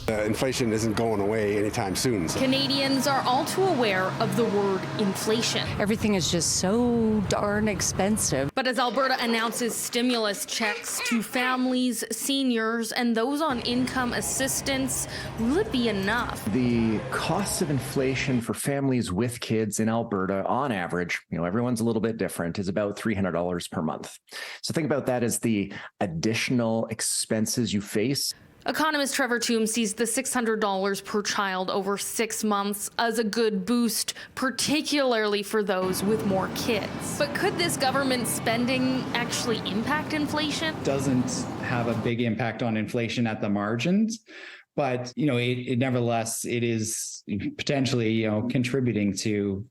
Inflation isn't going away anytime soon. So. Canadians are all too aware of the word inflation. Everything is just so darn expensive. But as Alberta announces stimulus checks to families, seniors, and those on income assistance, will it be enough? The costs of inflation for families with kids in Alberta, on average, everyone's a little bit different, is about $300 per month. So think about that as the additional expenses you face. Economist Trevor Toome sees the $600 per child over 6 months as a good boost, particularly for those with more kids. But could this government spending actually impact inflation? Doesn't have a big impact on inflation at the margins. But, nevertheless, it is potentially, contributing to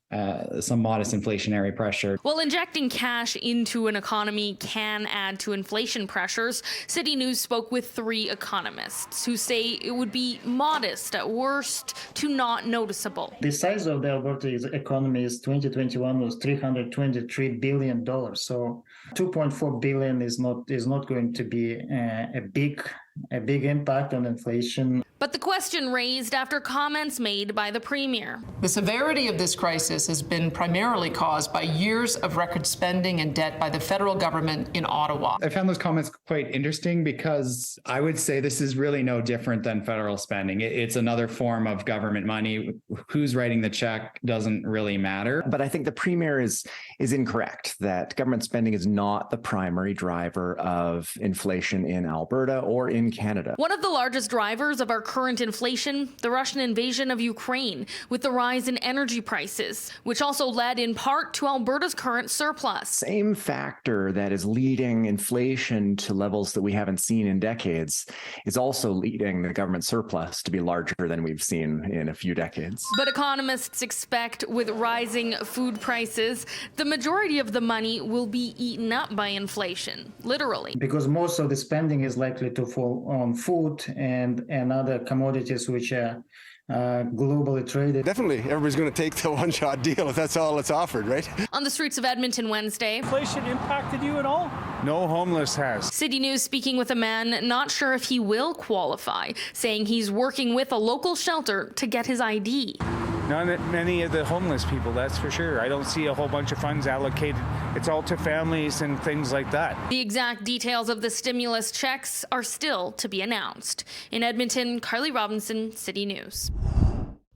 some modest inflationary pressure. While injecting cash into an economy can add to inflation pressures, City News spoke with 3 economists who say it would be modest at worst to not noticeable. The size of the Alberta economy is 2021 was $323 billion. So $2.4 billion is not going to be a big impact on inflation. But the question raised after comments made by the Premier. The severity of this crisis has been primarily caused by years of record spending and debt by the federal government in Ottawa. I found those comments quite interesting because I would say this is really no different than federal spending. It's another form of government money. Who's writing the check doesn't really matter. But I think the Premier is incorrect that government spending is not the primary driver of inflation in Alberta or in Canada. One of the largest drivers of our current inflation, the Russian invasion of Ukraine, with the rise in energy prices, which also led in part to Alberta's current surplus. Same factor that is leading inflation to levels that we haven't seen in decades is also leading the government surplus to be larger than we've seen in a few decades. But economists expect with rising food prices, the majority of the money will be eaten up by inflation, literally. Because most of the spending is likely to fall on food and other commodities which are globally traded. Definitely, everybody's going to take the one-shot deal if that's all that's offered, right? On the streets of Edmonton Wednesday. Inflation impacted you at all? No homeless has. City News speaking with a man not sure if he will qualify, saying he's working with a local shelter to get his ID. Not many of the homeless people, that's for sure. I don't see a whole bunch of funds allocated. It's all to families and things like that. The exact details of the stimulus checks are still to be announced. In Edmonton, Carly Robinson, City News.